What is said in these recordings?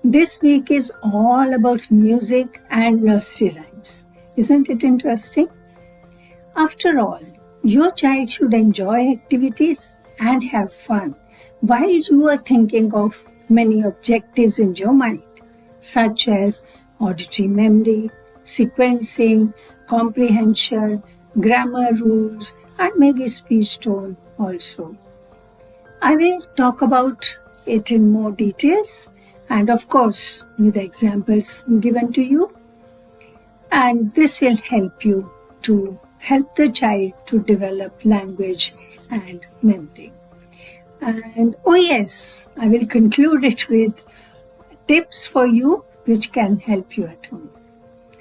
This week is all about music and nursery rhymes. Isn't it interesting? After all, your child should enjoy activities and have fun while you are thinking of many objectives in your mind, such as auditory memory, sequencing, comprehension, grammar rules, and maybe speech tone also. I will talk about it in more details and, of course, with examples given to you. And this will help you to help the child to develop language and memory. And oh, yes, I will conclude it with tips for you which can help you at home.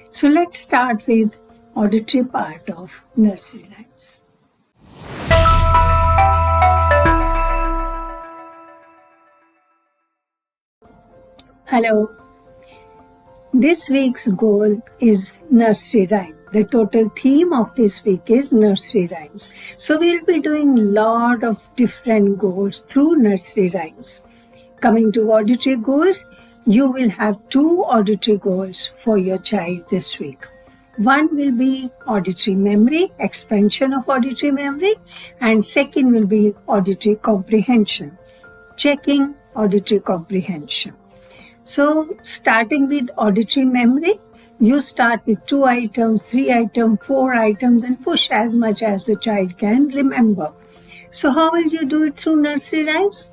So let's start with auditory part of nursery rhymes. Hello. This week's goal is nursery rhyme. The total theme of this week is nursery rhymes. So we'll be doing a lot of different goals through nursery rhymes. Coming to auditory goals, you will have 2 auditory goals for your child this week. One will be auditory memory, expansion of auditory memory, and second will be auditory comprehension, checking auditory comprehension. So starting with auditory memory, you start with 2 items, 3 items, 4 items and push as much as the child can remember. So how will you do it through nursery rhymes?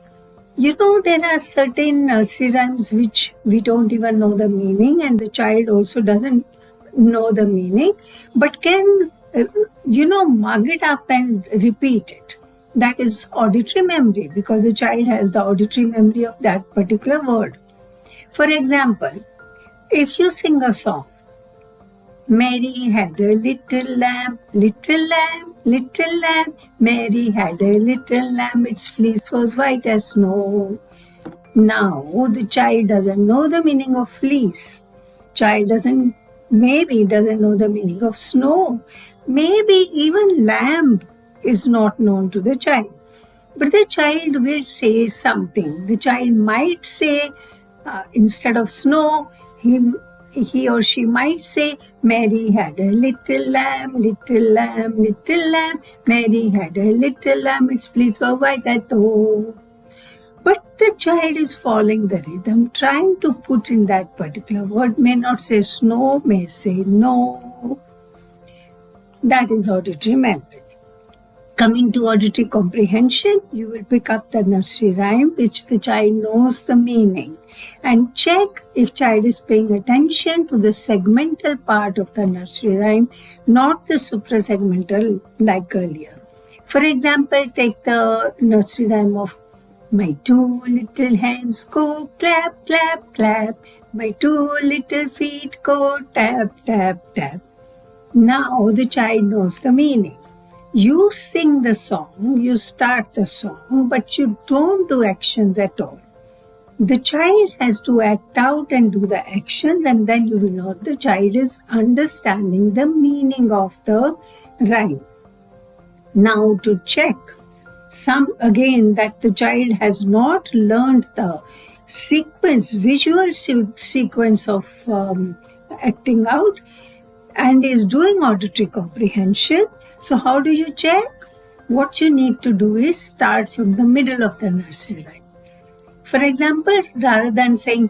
You know, there are certain nursery rhymes which we don't even know the meaning and the child also doesn't know the meaning, but can, mug it up and repeat it. That is auditory memory because the child has the auditory memory of that particular word. For example, if you sing a song, Mary had a little lamb, little lamb, little lamb. Mary had a little lamb, its fleece was white as snow. Now, the child doesn't know the meaning of fleece. Maybe doesn't know the meaning of snow. Maybe even lamb is not known to the child. But the child will say something. The child might say, instead of snow, he or she might say, Mary had a little lamb, little lamb, little lamb. Mary had a little lamb, its fleece were white as snow. But the child is following the rhythm, trying to put in that particular word, may not say snow, may say no. That is auditory memory. Coming to auditory comprehension, you will pick up the nursery rhyme which the child knows the meaning and check if child is paying attention to the segmental part of the nursery rhyme, not the suprasegmental like earlier. For example, take the nursery rhyme of my 2 little hands go clap, clap, clap. My 2 little feet go tap, tap, tap. Now the child knows the meaning. You sing the song, you start the song, but you don't do actions at all. The child has to act out and do the actions, and then you will know the child is understanding the meaning of the rhyme. Now to check that the child has not learned the visual sequence of acting out and is doing auditory comprehension. So how do you check? What you need to do is start from the middle of the nursery rhyme. For example, rather than saying,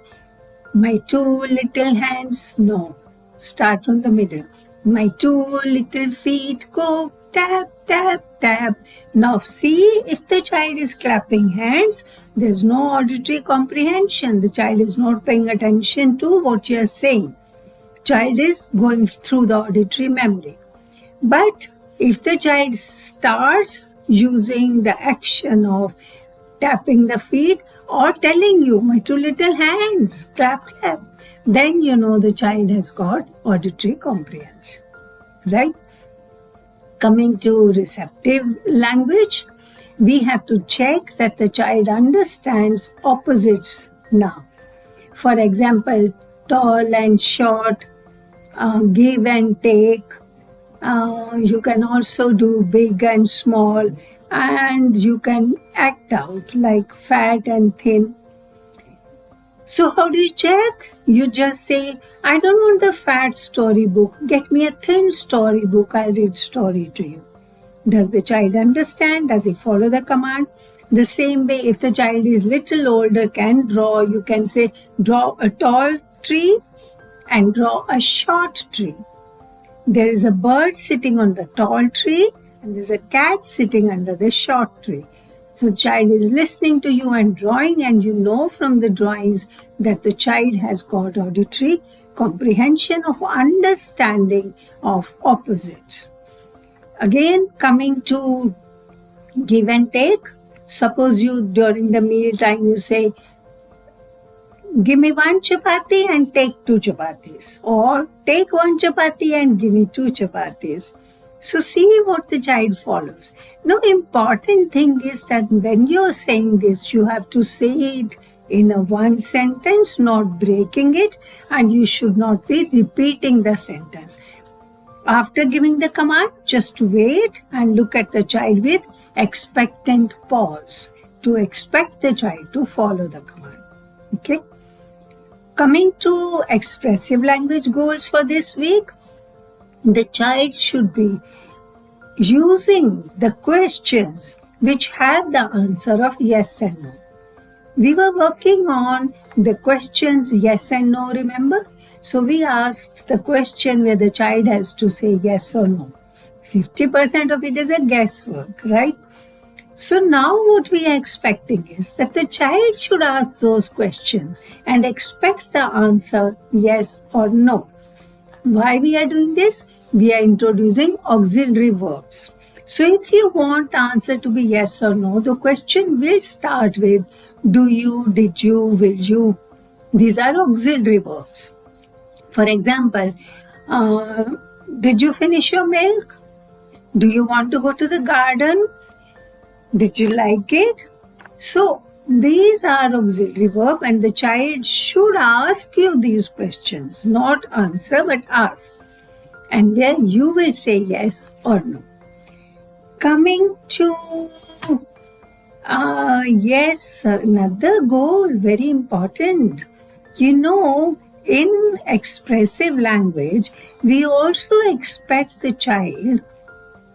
my 2 little hands, no, start from the middle. My 2 little feet go tap, tap, tap. Now see, if the child is clapping hands, there's no auditory comprehension. The child is not paying attention to what you are saying. Child is going through the auditory memory. But if the child starts using the action of tapping the feet or telling you, my 2 little hands, clap, clap, then you know the child has got auditory comprehension, right? Coming to receptive language, we have to check that the child understands opposites now. For example, tall and short, give and take. You can also do big and small, and you can act out like fat and thin. So how do you check? You just say, I don't want the fat storybook. Get me a thin storybook. I'll read story to you. Does the child understand? Does he follow the command? The same way, if the child is little older, can draw, you can say, draw a tall tree and draw a short tree. There is a bird sitting on the tall tree and there's a cat sitting under the short tree. So child is listening to you and drawing, and you know from the drawings that the child has got auditory comprehension of understanding of opposites. Again, coming to give and take. Suppose you during the meal time you say, give me 1 chapati and take 2 chapatis, or take 1 chapati and give me 2 chapatis. So see what the child follows. Now, important thing is that when you're saying this, you have to say it in a one sentence, not breaking it, and you should not be repeating the sentence. After giving the command, just wait and look at the child with expectant pause to expect the child to follow the command. Okay. Coming to expressive language goals for this week, the child should be using the questions which have the answer of yes and no. We were working on the questions yes and no, remember? So we asked the question where the child has to say yes or no. 50% of it is a guesswork, right? So now what we are expecting is that the child should ask those questions and expect the answer yes or no. Why we are doing this? We are introducing auxiliary verbs. So if you want the answer to be yes or no, the question will start with do you, did you, will you. These are auxiliary verbs. For example, did you finish your milk? Do you want to go to the garden? Did you like it? So these are auxiliary verb, and the child should ask you these questions, not answer but ask. And where you will say yes or no. Coming to yes, another goal, very important. In expressive language, we also expect the child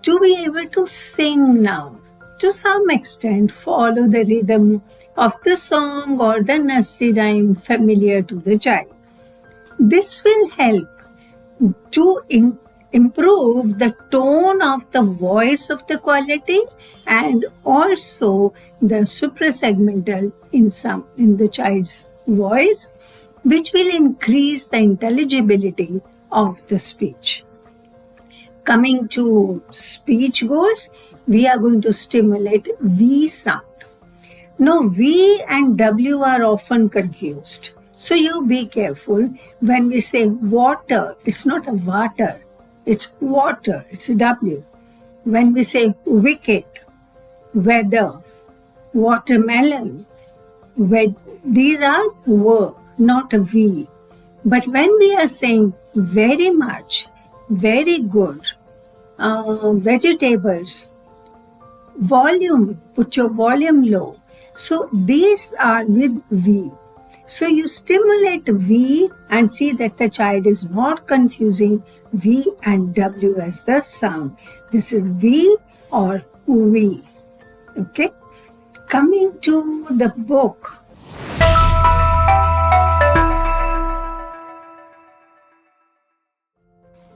to be able to sing now. To some extent, follow the rhythm of the song or the nursery rhyme familiar to the child. This will help to improve the tone of the voice of the quality and also the suprasegmental in the child's voice, which will increase the intelligibility of the speech. Coming to speech goals, we are going to stimulate V sound. Now, V and W are often confused. So you be careful when we say water, it's not a water, it's water, it's a W. When we say wicket, weather, watermelon, these are W, not a V. But when we are saying very much, very good, vegetables, volume, put your volume low. So these are with V. So you stimulate V and see that the child is not confusing V and W as the sound. This is V or V. Okay. Coming to the book.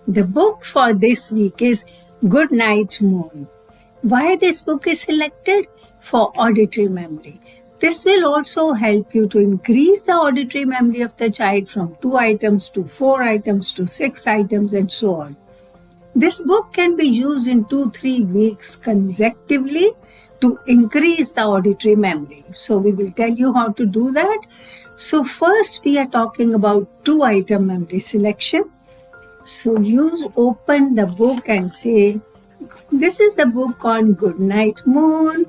The book for this week is Good Night Moon. Why this book is selected? For auditory memory. This will also help you to increase the auditory memory of the child from 2 items to 4 items to 6 items and so on. This book can be used in 2-3 weeks consecutively to increase the auditory memory. So we will tell you how to do that. So first we are talking about 2-item memory selection. So you open the book and say, this is the book on Good Night Moon.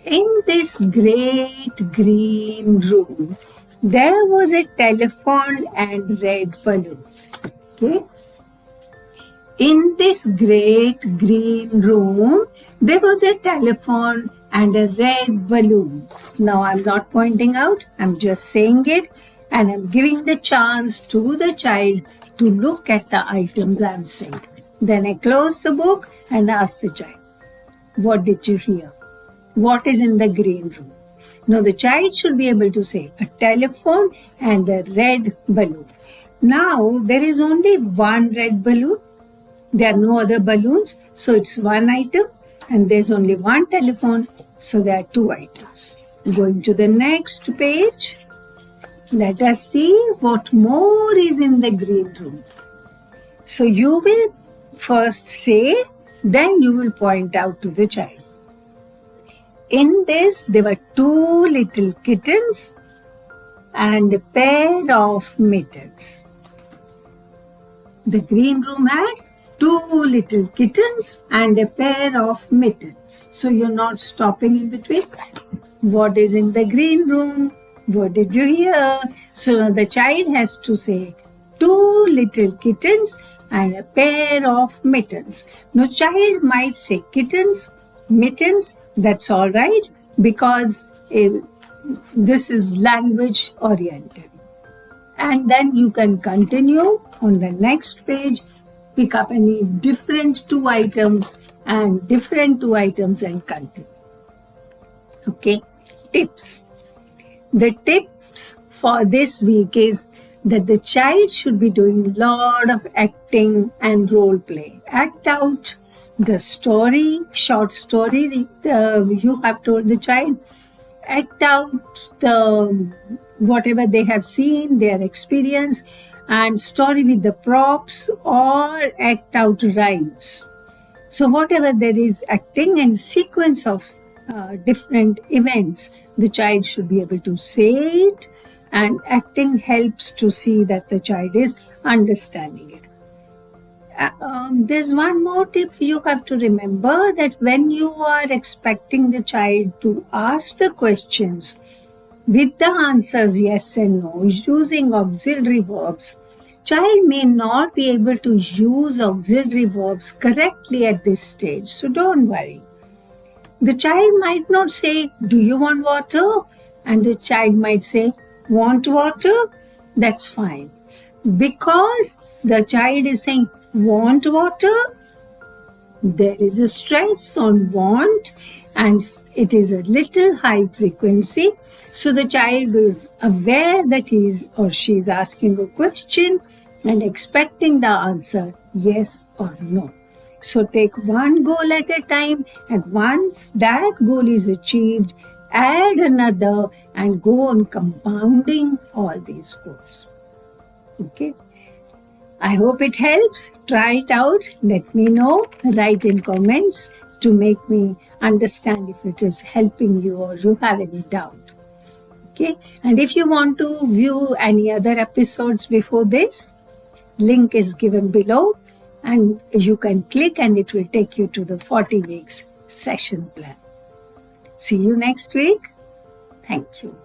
In this great green room, there was a telephone and red balloon. Okay. In this great green room, there was a telephone and a red balloon. Now I'm not pointing out, I'm just saying it, and I'm giving the chance to the child to look at the items I'm saying. Then I close the book and ask the child, what did you hear? What is in the green room? Now the child should be able to say a telephone and a red balloon. Now there is only one red balloon. There are no other balloons, so it's one item, and there's only one telephone, so there are two items. Going to the next page, let us see what more is in the green room. So you will first say, then you will point out to the child. In this, there were two little kittens and a pair of mittens. The green room had two little kittens and a pair of mittens. So you're not stopping in between. What is in the green room? What did you hear? So the child has to say two little kittens and a pair of mittens. Now child might say kittens, mittens, that's all right, because this is language oriented. And then you can continue on the next page, pick up any different two items and continue. Okay, tips. The tips for this week is that the child should be doing a lot of acting and role play. Act out the story, short story you have told the child. Act out the whatever they have seen, their experience, and story with the props, or act out rhymes. So whatever there is acting and sequence of different events, the child should be able to say it, and acting helps to see that the child is understanding it. There's one more tip you have to remember, that when you are expecting the child to ask the questions with the answers yes and no using auxiliary verbs, child may not be able to use auxiliary verbs correctly at this stage. So don't worry. The child might not say, do you want water? And the child might say, want water? That's fine. Because the child is saying, want water? There is a stress on want, and it is a little high frequency. So the child is aware that he is or she is asking a question and expecting the answer yes or no. So take one goal at a time, and once that goal is achieved, add another and go on compounding all these goals. Okay. I hope it helps. Try it out. Let me know. Write in comments to make me understand if it is helping you or you have any doubt. Okay. And if you want to view any other episodes before this, link is given below, and you can click and it will take you to the 40 weeks session plan. See you next week. Thank you.